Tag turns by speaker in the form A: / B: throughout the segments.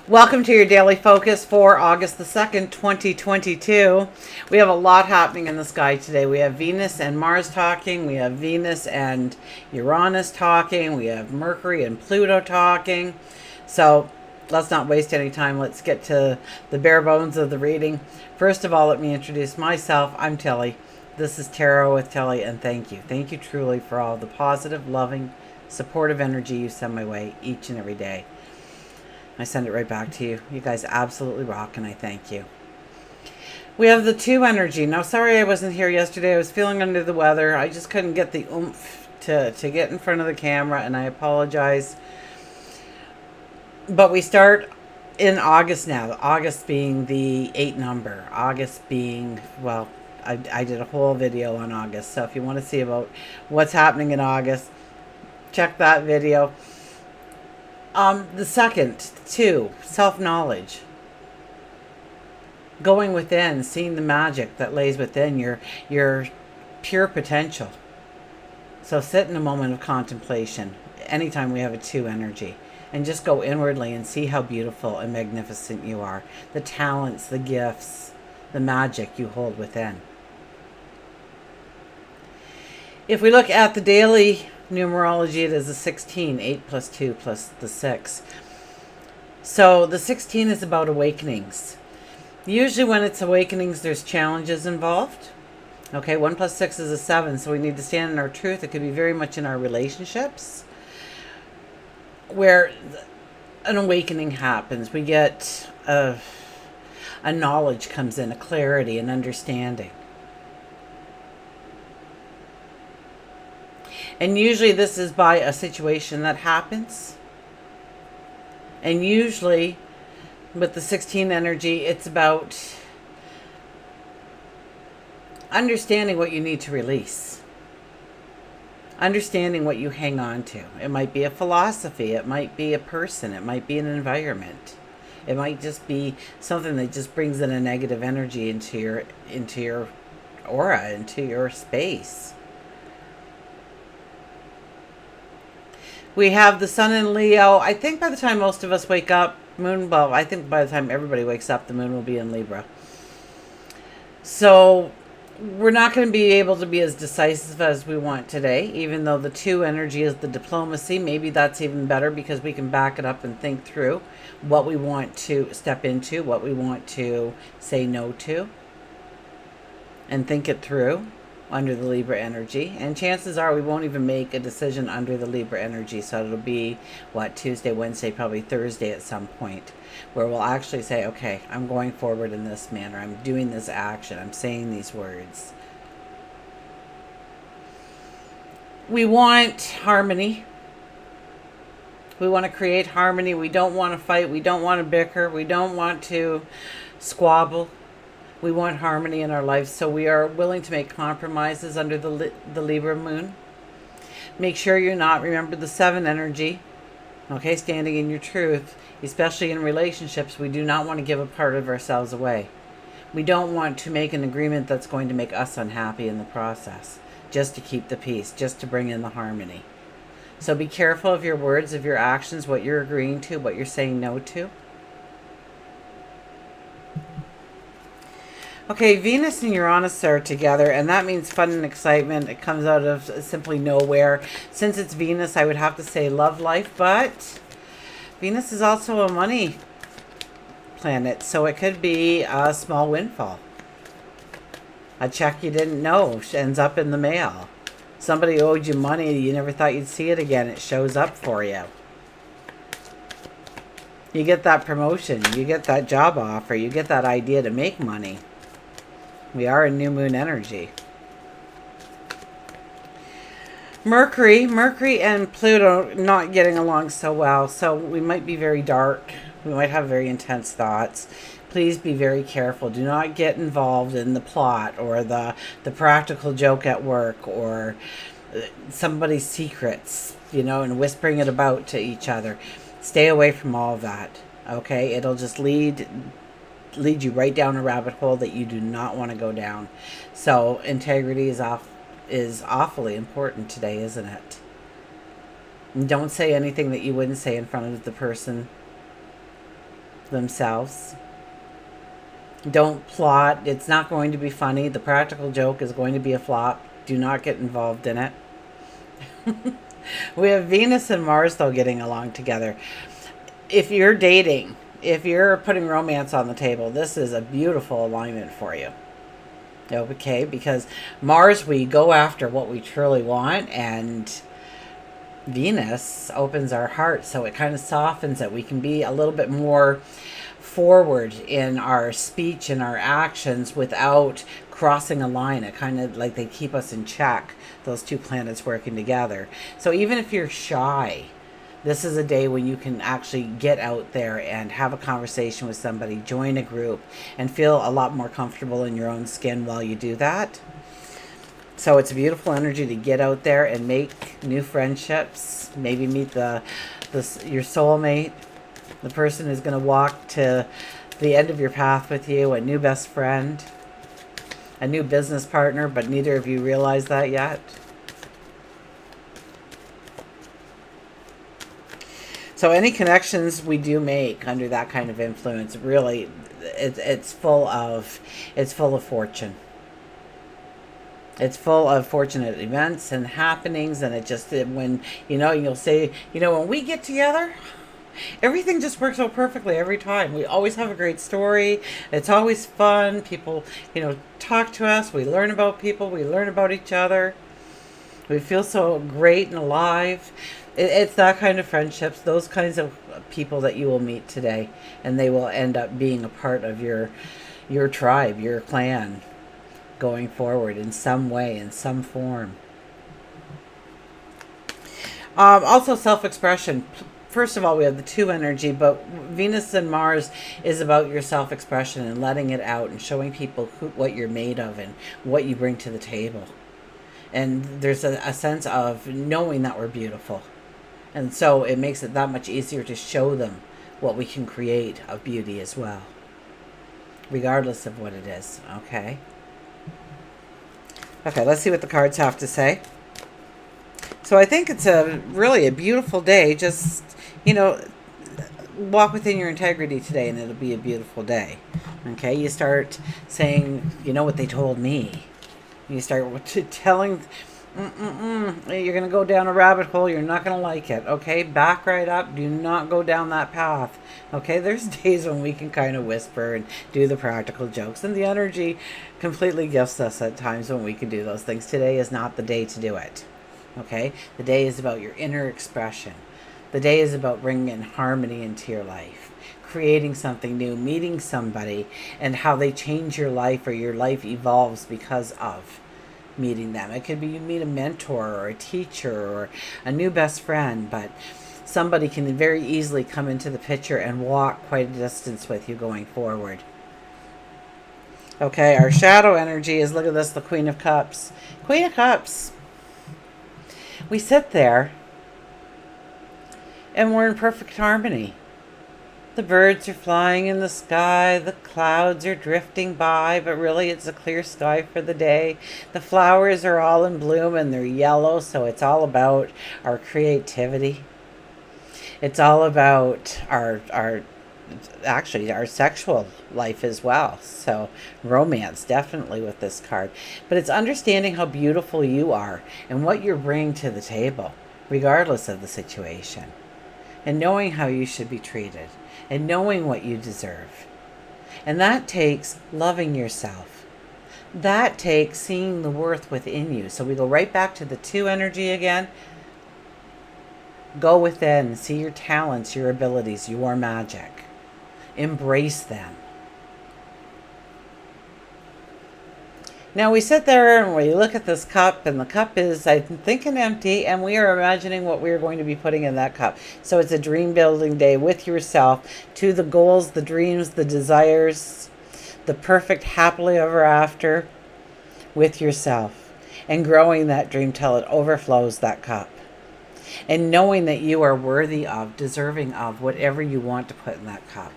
A: Welcome to your daily focus for August the 2nd, 2022. We have a lot happening in the sky today. We have Venus and Mars talking. We have Venus and Uranus talking. We have Mercury and Pluto talking. So let's not waste any time. Let's get to the bare bones of the reading. First of all, let me introduce myself. I'm Tilly. This is Tarot with Tilly, and thank you. Thank you truly for all the positive, loving, supportive energy you send my way each and every day. I send it right back to you. You guys absolutely rock, and I thank you. We have the 2 energy. Now, sorry I wasn't here yesterday. I was feeling under the weather. I just couldn't get the oomph to get in front of the camera, and I apologize. But we start in August now. August being the 8 number. August being, well, I did a whole video on August. So if you want to see about what's happening in August, check that video. The second, 2, self-knowledge. Going within, seeing the magic that lays within your pure potential. So sit in a moment of contemplation anytime we have a 2 energy. And just go inwardly and see how beautiful and magnificent you are. The talents, the gifts, the magic you hold within. If we look at the daily numerology, it is a 16, 8 plus 2 plus the 6. So the 16 is about awakenings. Usually when it's awakenings, there's challenges involved. Okay, 1 plus 6 is a 7, so we need to stand in our truth. It could be very much in our relationships where an awakening happens. We get a knowledge comes in, a clarity, an understanding. And usually this is by a situation that happens. And usually with the 16 energy, it's about understanding what you need to release. Understanding what you hang on to. It might be a philosophy. It might be a person. It might be an environment. It might just be something that just brings in a negative energy into your aura, into your space. We have the sun in Leo. I think by the time most of us wake up, I think by the time everybody wakes up, the moon will be in Libra. So we're not going to be able to be as decisive as we want today, even though the 2 energy is the diplomacy. Maybe that's even better because we can back it up and think through what we want to step into, what we want to say no to, and think it through under the Libra energy. And chances are we won't even make a decision under the Libra energy. So it'll be, Tuesday, Wednesday, probably Thursday at some point, where we'll actually say, okay, I'm going forward in this manner. I'm doing this action. I'm saying these words. We want harmony. We want to create harmony. We don't want to fight. We don't want to bicker. We don't want to squabble. We want harmony in our lives, so we are willing to make compromises under the Libra moon. Make sure you're not, remember the 7 energy, okay, standing in your truth, especially in relationships. We do not want to give a part of ourselves away. We don't want to make an agreement that's going to make us unhappy in the process, just to keep the peace, just to bring in the harmony. So be careful of your words, of your actions, what you're agreeing to, what you're saying no to. Okay, Venus and Uranus are together, and that means fun and excitement. It comes out of simply nowhere. Since it's Venus, I would have to say love life, but Venus is also a money planet, so it could be a small windfall. A check you didn't know ends up in the mail. Somebody owed you money, you never thought you'd see it again. It shows up for you. You get that promotion, you get that job offer, you get that idea to make money. We are in new moon energy. Mercury and Pluto not getting along so well, so we might be very dark. We might have very intense thoughts. Please be very careful. Do not get involved in the plot or the practical joke at work or somebody's secrets, and whispering it about to each other. Stay away from all of that, okay? It'll just lead you right down a rabbit hole that you do not want to go down. So integrity is awfully important today, isn't it? And don't say anything that you wouldn't say in front of the person themselves. Don't plot. It's not going to be funny. The practical joke is going to be a flop. Do not get involved in it. We have Venus and Mars, though, getting along together. If you're dating, if you're putting romance on the table, this is a beautiful alignment for you. Okay, because Mars, we go after what we truly want, and Venus opens our heart, so it kind of softens it. We can be a little bit more forward in our speech and our actions without crossing a line. It kind of like they keep us in check, those two planets working together. So even if you're shy, this is a day when you can actually get out there and have a conversation with somebody, join a group, and feel a lot more comfortable in your own skin while you do that. So it's a beautiful energy to get out there and make new friendships. Maybe meet your soulmate, the person who's going to walk to the end of your path with you, a new best friend, a new business partner, but neither of you realize that yet. So any connections we do make under that kind of influence, really, it's full of fortune. It's full of fortunate events and happenings, and when you'll say, when we get together, everything just works out perfectly every time. We always have a great story. It's always fun. People, talk to us. We learn about people. We learn about each other. We feel so great and alive. It's that kind of friendships, those kinds of people that you will meet today, and they will end up being a part of your tribe, your clan, going forward in some way, in some form. Also self-expression. First of all, we have the 2 energy, but Venus and Mars is about your self-expression and letting it out and showing people what you're made of and what you bring to the table. And there's a sense of knowing that we're beautiful. And so it makes it that much easier to show them what we can create of beauty as well, regardless of what it is. Okay, let's see what the cards have to say. So I think it's really a beautiful day. Just, walk within your integrity today, and it'll be a beautiful day. Okay, you start saying, what they told me. You start telling, you're going to go down a rabbit hole. You're not going to like it. Okay, back right up. Do not go down that path. Okay, there's days when we can kind of whisper and do the practical jokes, and the energy completely gifts us at times when we can do those things. Today is not the day to do it. Okay, the day is about your inner expression. The day is about bringing in harmony into your life, creating something new, meeting somebody, and how they change your life, or your life evolves because of meeting them. It could be you meet a mentor or a teacher or a new best friend, but somebody can very easily come into the picture and walk quite a distance with you going forward. Okay, our shadow energy is, look at this, the Queen of Cups. Queen of Cups. We sit there and we're in perfect harmony. The birds are flying in the sky, the clouds are drifting by, but really it's a clear sky for the day. The flowers are all in bloom and they're yellow, so it's all about our creativity. It's all about our sexual life as well. So romance, definitely with this card. But it's understanding how beautiful you are and what you're bringing to the table, regardless of the situation. And knowing how you should be treated. And knowing what you deserve. And that takes loving yourself. That takes seeing the worth within you. So we go right back to the 2 energy again. Go within, see your talents, your abilities, your magic. Embrace them. Now we sit there and we look at this cup, and the cup is, I'm thinking, empty, and we are imagining what we're going to be putting in that cup. So it's a dream building day with yourself, to the goals, the dreams, the desires, the perfect happily ever after with yourself, and growing that dream till it overflows that cup. And knowing that you are worthy of, deserving of whatever you want to put in that cup.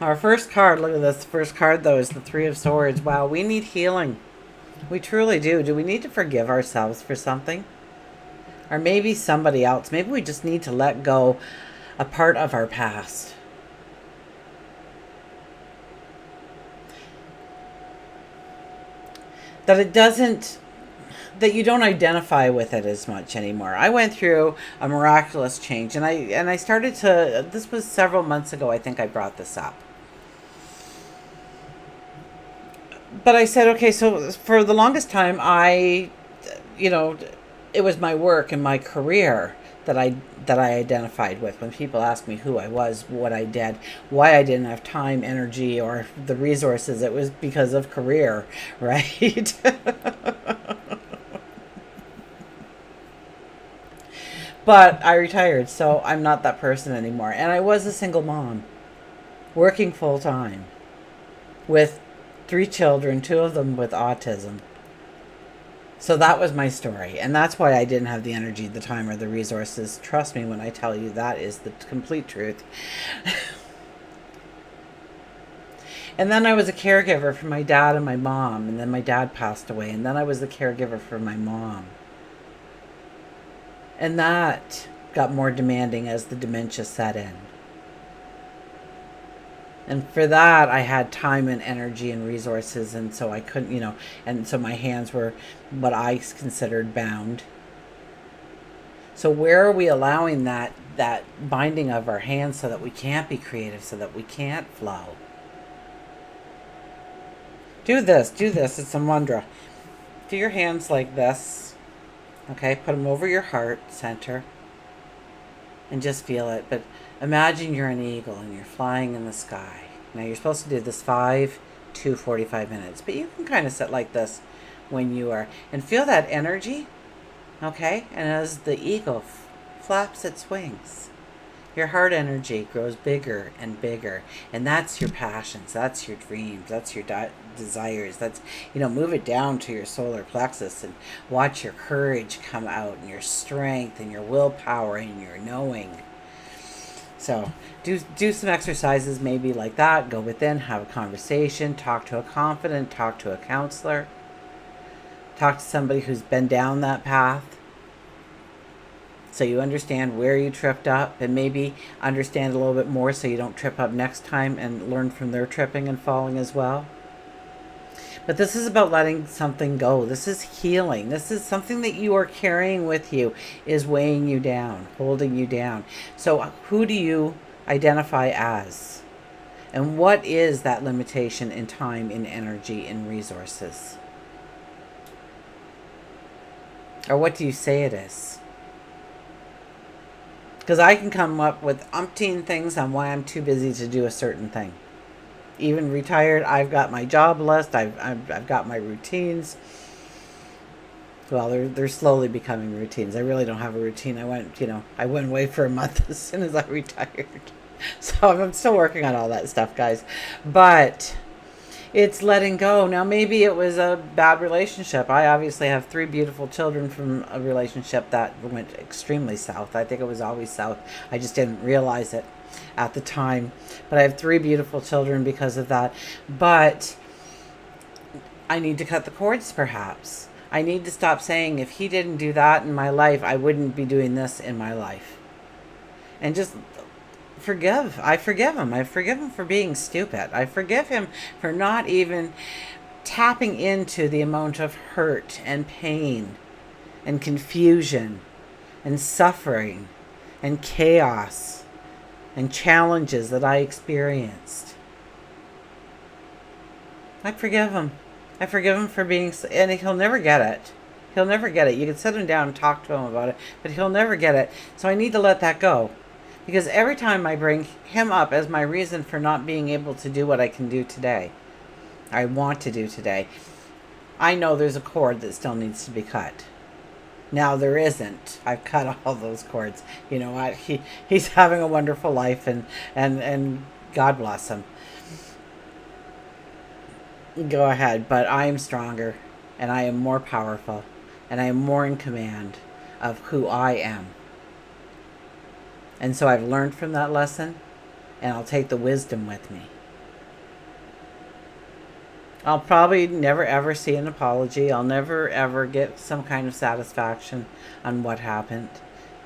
A: Our first card, look at this. The first card, though, is the 3 of Swords. Wow, we need healing. We truly do. Do we need to forgive ourselves for something? Or maybe somebody else. Maybe we just need to let go a part of our past. That you don't identify with it as much anymore. I went through a miraculous change, and I started to, this was several months ago, I think I brought this up. But I said, okay, so for the longest time, it was my work and my career that I identified with. When people asked me who I was, what I did, why I didn't have time, energy, or the resources, it was because of career, right? But I retired, so I'm not that person anymore. And I was a single mom, working full time, with 3 children, 2 of them with autism. So that was my story. And that's why I didn't have the energy, the time, or the resources. Trust me when I tell you that is the complete truth. And then I was a caregiver for my dad and my mom. And then my dad passed away. And then I was the caregiver for my mom. And that got more demanding as the dementia set in. And for that, I had time and energy and resources, and so I couldn't, and so my hands were what I considered bound. So where are we allowing that binding of our hands so that we can't be creative, so that we can't flow? Do this. It's a mantra. Do your hands like this. Okay, put them over your heart center. And just feel it. But imagine you're an eagle and you're flying in the sky. Now you're supposed to do this 5 to 45 minutes. But you can kind of sit like this when you are. And feel that energy. Okay? And as the eagle flaps its wings, your heart energy grows bigger and bigger. And that's your passions. That's your dreams. That's your desires. That's, move it down to your solar plexus and watch your courage come out and your strength and your willpower and your knowing. So do some exercises maybe like that. Go within, have a conversation, talk to a confidant, talk to a counselor, talk to somebody who's been down that path. So you understand where you tripped up and maybe understand a little bit more so you don't trip up next time and learn from their tripping and falling as well. But this is about letting something go. This is healing. This is something that you are carrying with you, is weighing you down, holding you down. So who do you identify as? And what is that limitation in time, in energy, in resources? Or what do you say it is? Because I can come up with umpteen things on why I'm too busy to do a certain thing. Even retired, I've got my job list. I've got my routines. Well, they're slowly becoming routines. I really don't have a routine. I went away for a month as soon as I retired. So I'm still working on all that stuff, guys. But it's letting go. Now, maybe it was a bad relationship. I obviously have 3 beautiful children from a relationship that went extremely south. I think it was always south. I just didn't realize it at the time. But I have 3 beautiful children because of that. But I need to cut the cords, perhaps. I need to stop saying, if he didn't do that in my life, I wouldn't be doing this in my life. And just forgive. I forgive him. I forgive him for being stupid. I forgive him for not even tapping into the amount of hurt and pain and confusion and suffering and chaos and challenges that I experienced. I forgive him. I forgive him for being, and he'll never get it. He'll never get it. You can sit him down and talk to him about it, but he'll never get it. So I need to let that go. Because every time I bring him up as my reason for not being able to do what I can do today, I want to do today, I know there's a cord that still needs to be cut. Now there isn't. I've cut all those cords. You know what? He's having a wonderful life, and God bless him. Go ahead, but I am stronger, and I am more powerful, and I am more in command of who I am. And so I've learned from that lesson, and I'll take the wisdom with me. I'll probably never ever see an apology. I'll never ever get some kind of satisfaction on what happened.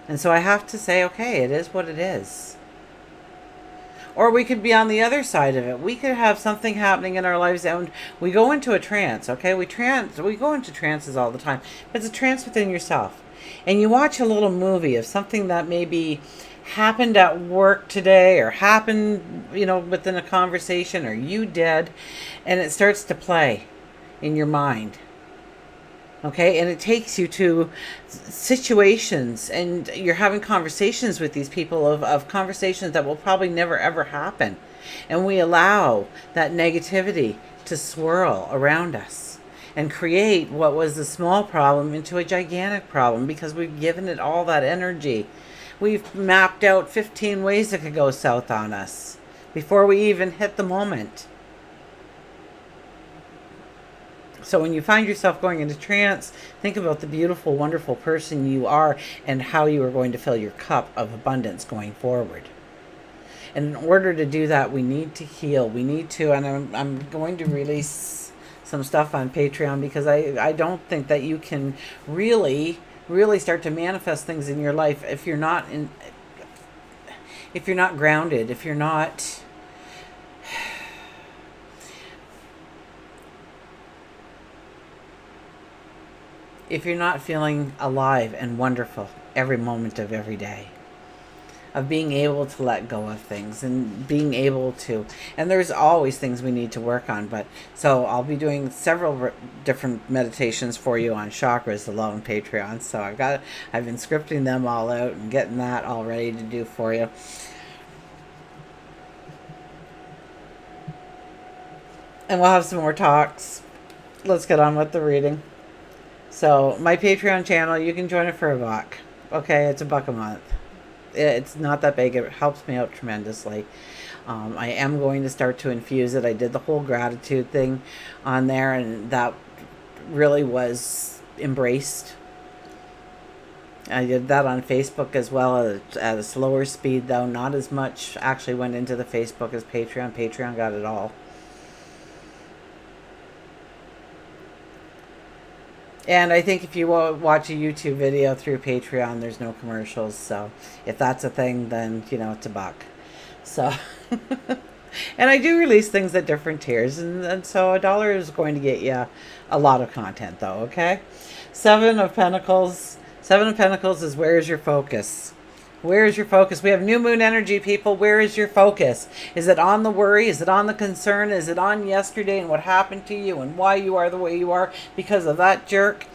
A: And so I have to say, okay, it is what it is. Or we could be on the other side of it. We could have something happening in our lives and we go into a trance, okay? We go into trances all the time. But it's a trance within yourself. And you watch a little movie of something that maybe happened at work today or happened, within a conversation or you did, and it starts to play in your mind. Okay, and it takes you to situations, and you're having conversations with these people of conversations that will probably never ever happen. And we allow that negativity to swirl around us and create what was a small problem into a gigantic problem because we've given it all that energy. We've mapped out 15 ways it could go south on us before we even hit the moment. So when you find yourself going into trance, think about the beautiful, wonderful person you are and how you are going to fill your cup of abundance going forward. And in order to do that, we need to heal. We need to, and I'm going to release some stuff on Patreon because I don't think that you can really start to manifest things in your life if you're not grounded, if you're not feeling alive and wonderful every moment of every day, of being able to let go of things and being able to, and there's always things we need to work on, but so I'll be doing several different meditations for you on chakras alone Patreon. So I've been scripting them all out and getting that all ready to do for you. And we'll have some more talks. Let's get on with the reading. So my Patreon channel, you can join it for $1. Okay, it's $1 a month. It's not that big. It helps me out tremendously. I am going to start to infuse it. I did the whole gratitude thing on there, and that really was embraced. I did that on Facebook as well at a slower speed, though. Not as much actually went into the Facebook as Patreon. Patreon got it all. And I think if you watch a YouTube video through Patreon, there's no commercials. So if that's a thing, then, it's $1. So, and I do release things at different tiers. And so $1 is going to get you a lot of content, though, okay? Seven of Pentacles is where is your focus? Where is your focus? We have new moon energy, people. Where is your focus? Is it on the worry? Is it on the concern? Is it on yesterday and what happened to you and why you are the way you are because of that jerk?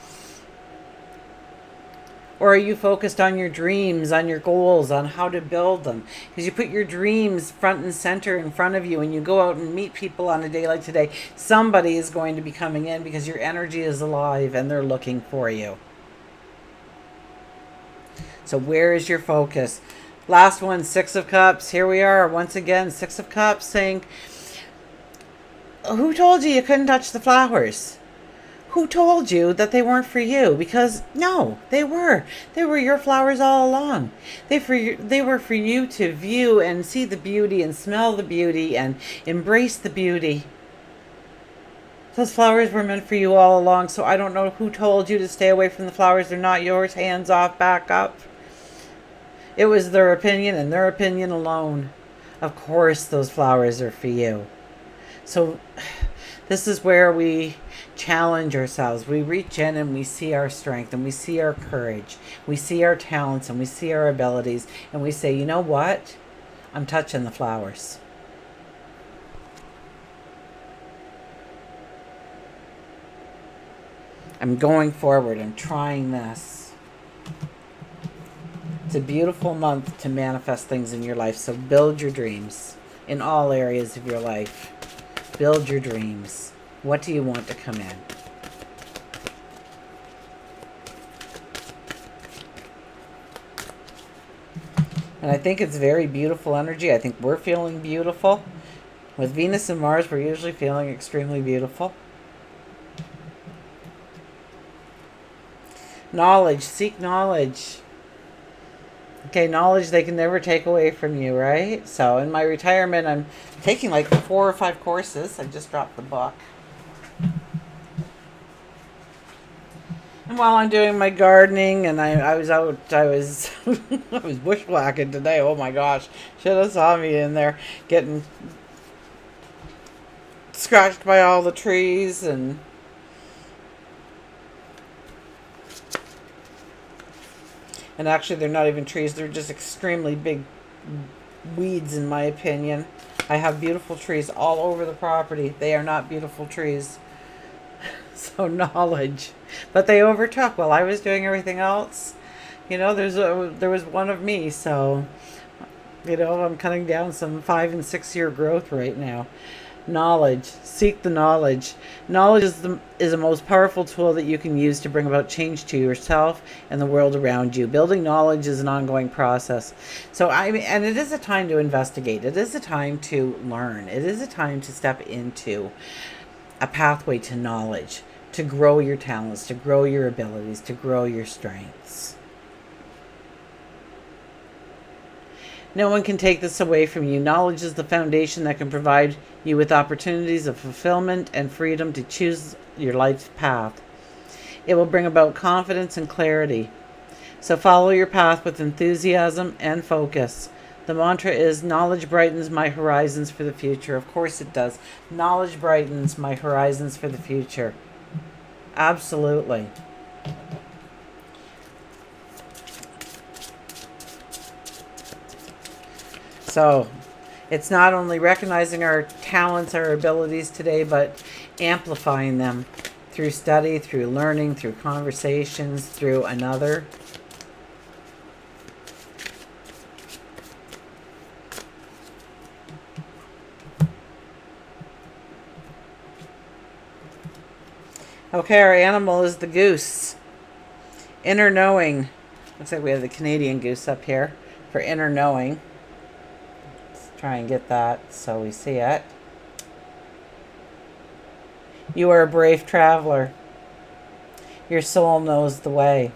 A: Or are you focused on your dreams, on your goals, on how to build them? Because you put your dreams front and center in front of you and you go out and meet people on a day like today. Somebody is going to be coming in because your energy is alive and they're looking for you. So where is your focus? Last one, Six of Cups. Here we are once again, Six of Cups saying, who told you couldn't touch the flowers? Who told you that they weren't for you? Because no, they were. They were your flowers all along. They were for you to view and see the beauty and smell the beauty and embrace the beauty. Those flowers were meant for you all along, so I don't know who told you to stay away from the flowers. They're not yours. Hands off, back up. It was their opinion and their opinion alone. Of course those flowers are for you. So this is where we challenge ourselves. We reach in and we see our strength and we see our courage. We see our talents and we see our abilities. And we say, you know what? I'm touching the flowers. I'm going forward. I'm trying this. It's a beautiful month to manifest things in your life. So build your dreams in all areas of your life. Build your dreams. What do you want to come in? And I think it's very beautiful energy. I think we're feeling beautiful. With Venus and Mars, we're usually feeling extremely beautiful. Knowledge. Seek knowledge. Okay, knowledge they can never take away from you, right? So in my retirement, I'm taking like 4 or 5 courses. I just dropped the book. And while I'm doing my gardening, and I was out, I was I was bushwhacking today. Oh my gosh, should have saw me in there getting scratched by all the trees, and actually they're not even trees, they're just extremely big weeds in my opinion. I have beautiful trees all over the property. They are not beautiful trees. So knowledge. But they overtook while I was doing everything else. There was one of me, so I'm cutting down some 5 and 6 year growth right now. Knowledge. Seek the knowledge. Knowledge is the most powerful tool that you can use to bring about change to yourself and the world around you. Building knowledge is an ongoing process. So and it is a time to investigate. It is a time to learn. It is a time to step into a pathway to knowledge, to grow your talents, to grow your abilities, to grow your strengths. No one can take this away from you. Knowledge is the foundation that can provide you with opportunities of fulfillment and freedom to choose your life's path. It will bring about confidence and clarity. So follow your path with enthusiasm and focus. The mantra is, knowledge brightens my horizons for the future. Of course it does. Knowledge brightens my horizons for the future. Absolutely. So it's not only recognizing our talents, our abilities today, but amplifying them through study, through learning, through conversations, through another. Okay, our animal is the goose. Inner knowing. Looks like we have the Canadian goose up here for inner knowing. Let's try and get that so we see it. You are a brave traveler. Your soul knows the way.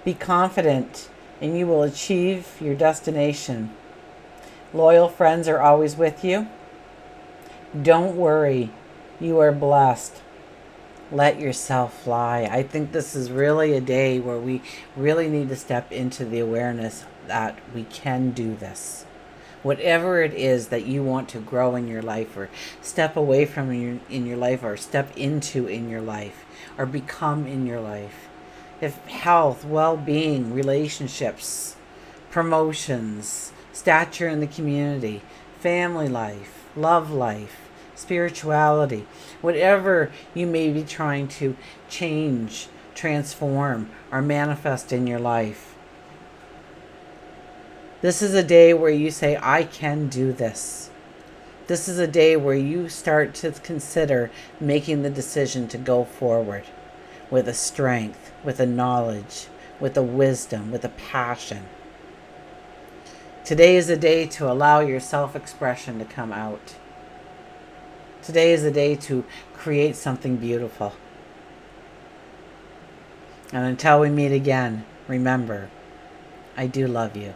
A: Be confident and you will achieve your destination. Loyal friends are always with you. Don't worry. You are blessed. Let yourself fly. I think this is really a day where we really need to step into the awareness that we can do this. Whatever it is that you want to grow in your life, or step away from in your life, or step into in your life, or become in your life. If health, well-being, relationships, promotions, stature in the community, family life, love life, spirituality, whatever you may be trying to change, transform, or manifest in your life. This is a day where you say, I can do this. This is a day where you start to consider making the decision to go forward with a strength, with a knowledge, with a wisdom, with a passion. Today is a day to allow your self-expression to come out. Today is a day to create something beautiful. And until we meet again, remember, I do love you.